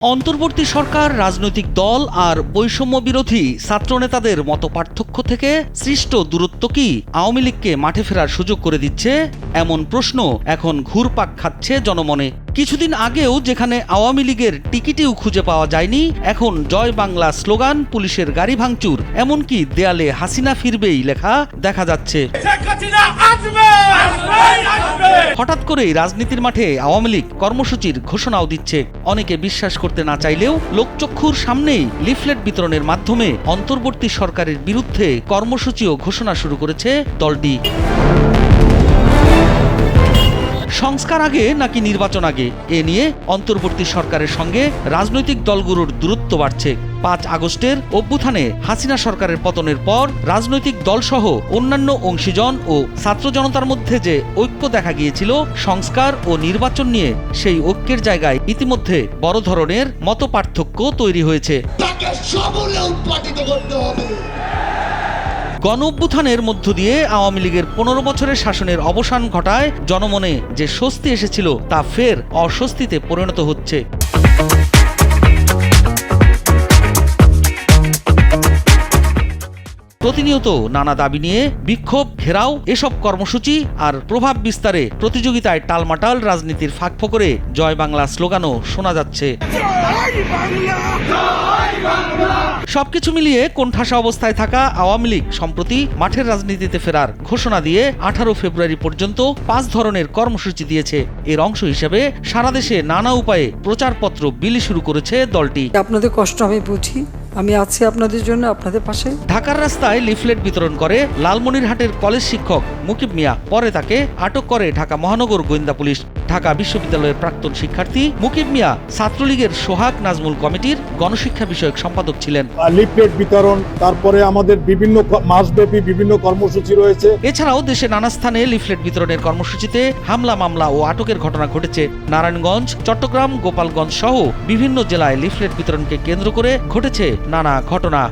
অন্তর্বর্তী সরকার রাজনৈতিক দল আর বৈষম্য বিরোধী ছাত্রনেতাদের মতপার্থক্য থেকে সৃষ্ট দূরত্ব কি আওয়ামী লীগকে মাঠে ফেরার সুযোগ করে দিচ্ছে? এমন প্রশ্ন এখন ঘুরপাক খাচ্ছে জনমনে। কিছুদিন আগেও যেখানে আওয়ামী লীগের টিকিটিও খুঁজে পাওয়া যায়নি, এখন জয় বাংলা স্লোগান, পুলিশের গাড়ি ভাঙচুর, এমনকি দেয়ালে হাসিনা ফিরবেই লেখা দেখা যাচ্ছে। হঠাৎ করেই রাজনীতির মাঠে আওয়ামী লীগ কর্মসূচির ঘোষণাও দিচ্ছে। অনেকে বিশ্বাস করতে না চাইলেও লোকচক্ষুর সামনেই লিফলেট বিতরণের মাধ্যমে অন্তর্বর্তী সরকারের বিরুদ্ধে কর্মসূচিও ঘোষণা শুরু করেছে দলটি। সংস্কার আগে নাকি নির্বাচন আগে, এ নিয়ে অন্তর্বর্তী সরকারের সঙ্গে রাজনৈতিক দলগুলোর দূরত্ব বাড়ছে। ৫ আগস্টের অভ্যুত্থানে হাসিনা সরকারের পতনের পর রাজনৈতিক দলসহ অন্যান্য অংশীজন ও ছাত্র জনতার মধ্যে যে ঐক্য দেখা গিয়েছিল সংস্কার ও নির্বাচন নিয়ে, সেই ঐক্যের জায়গায় ইতিমধ্যে বড় ধরনের মতপার্থক্য তৈরি হয়েছে। গণ অভ্যুত্থানের মধ্য দিয়ে আওয়ামী লীগের ১৫ বছরের শাসনের অবসান ঘটায় জনমনে যে স্বস্তি এসেছিল তা ফের অস্বস্তিতে পরিণত হচ্ছে। প্রতিনিয়ত নানা দাবি নিয়ে বিক্ষোভ, ঘেরাও, এসব কর্মসূচি আর প্রভাব বিস্তারে প্রতিযোগিতায় টালমাটাল রাজনীতির ফাঁকফোকরে জয় বাংলা স্লোগানও শোনা যাচ্ছে। সবকিছু মিলিয়ে কোণঠাসা অবস্থায় থাকা আওয়ামী লীগ সম্প্রতি মাঠের রাজনীতিতে ফেরার ঘোষণা দিয়ে ১৮ ফেব্রুয়ারি পর্যন্ত ৫ ধরনের কর্মসূচি দিয়েছে। এর অংশ হিসেবে সারা দেশে নানা উপায়ে প্রচারপত্র বিলি শুরু করেছে দলটি। আপনাদের কষ্ট আমি বুঝি, আমি আছি আপনাদের জন্য, আপনাদের পাশে। ঢাকার রাস্তায় লিফলেট বিতরণ করে লালমনিরহাটের কলেজ শিক্ষক মুকিব মিয়া, পরে তাকে আটক করে ঢাকা মহানগর গোয়েন্দা পুলিশ। ঢাকা বিশ্ববিদ্যালয়ের প্রাক্তন শিক্ষার্থী মুকিব মিয়া ছাত্রলীগের সোহাগ নাজমুল কমিটির গণশিক্ষা বিষয়ক সম্পাদক ছিলেন। লিফলেট বিতরণ, তারপরে আমাদের বিভিন্ন মাসব্যাপী বিভিন্ন কর্মসূচি রয়েছে। এছাড়াও দেশে নানা স্থানে লিফলেট বিতরণের কর্মসূচিতে হামলা, মামলা ও আটকের ঘটনা ঘটেছে। নারায়ণগঞ্জ, চট্টগ্রাম, গোপালগঞ্জ সহ বিভিন্ন জেলায় লিফলেট বিতরণকে কেন্দ্র করে ঘটেছে নানা ঘটনা।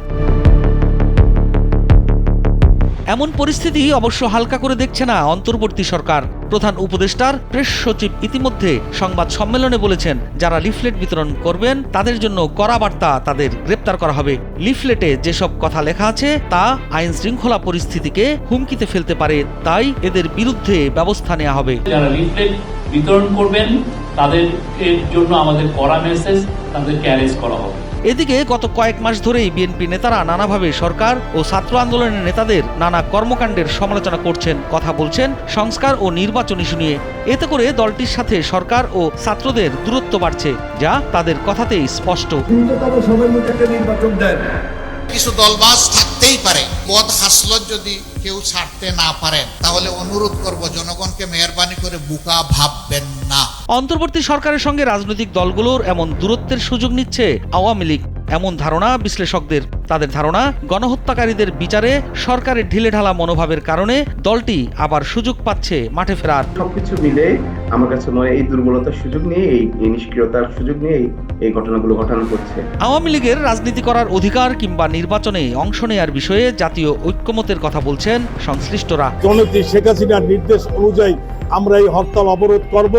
এমন পরিস্থিতি অবশ্য হালকা করে দেখছে না অন্তর্বর্তী সরকার। প্রধান উপদেষ্টার প্রেস সচিব ইতিমধ্যে সংবাদ সম্মেলনে বলেছেন, যারা লিফলেট বিতরণ করবেন তাদের জন্য কড়া বার্তা, তাদের গ্রেপ্তার করা হবে। লিফলেটে যেসব কথা লেখা আছে তা আইন শৃঙ্খলা পরিস্থিতিকে হুমকিতে ফেলতে পারে, তাই এদের বিরুদ্ধে ব্যবস্থা নেওয়া হবে। যারা লিফলেট বিতরণ করবেন তাদের জন্য আমাদের কড়া মেসেজ, তাদেরকে অ্যারেস্ট করা হবে। এদিকে গত কয়েক মাস ধরেই বিএনপি নেতারা নানাভাবে সরকার ও ছাত্র আন্দোলনের নেতাদের নানা কর্মকাণ্ডের সমালোচনা করছেন, কথা বলছেন সংস্কার ও নির্বাচন ইস্যু নিয়ে। এতে করে দলটির সাথে সরকার ও ছাত্রদের দূরত্ব বাড়ছে, যা তাদের কথাতেই স্পষ্ট। কিছু দলবাজ থাকতেই পারে, পদ হাসলত যদি কেউ ছাড়তে না পারেন তাহলে অনুরোধ করব জনগণকে মেহরবানি করে বোকা ভাববেন না। অন্তর্বর্তী সরকারের সঙ্গে রাজনৈতিক দলগুলোর এমন দূরত্বের সুযোগ নিচ্ছে আওয়ামী লীগ, এমন ধারণা বিশ্লেষকদের। তাদের ধারণা, গণহত্যাকারীদের বিচারে সরকারের ঢিলেঢালা মনোভাবের কারণে দলটি আবার সুযোগ পাচ্ছে মাঠে ফেরার। সবকিছু মিলে আমার কাছে মনে হয় এই দুর্বলতার সুযোগ নিয়ে, এই নিষ্ক্রিয়তার সুযোগ নিয়ে এই ঘটনাগুলো ঘটানো করছে। আওয়ামী লীগের রাজনীতি করার অধিকার কিংবা নির্বাচনে অংশ নেয়ার বিষয়ে জাতীয় ঐক্যমতের কথা বলছেন সংশ্লিষ্টরা। জননেত্রী শেখ হাসিনার নির্দেশ অনুযায়ী আমরা এই হরতাল অবরোধ করব।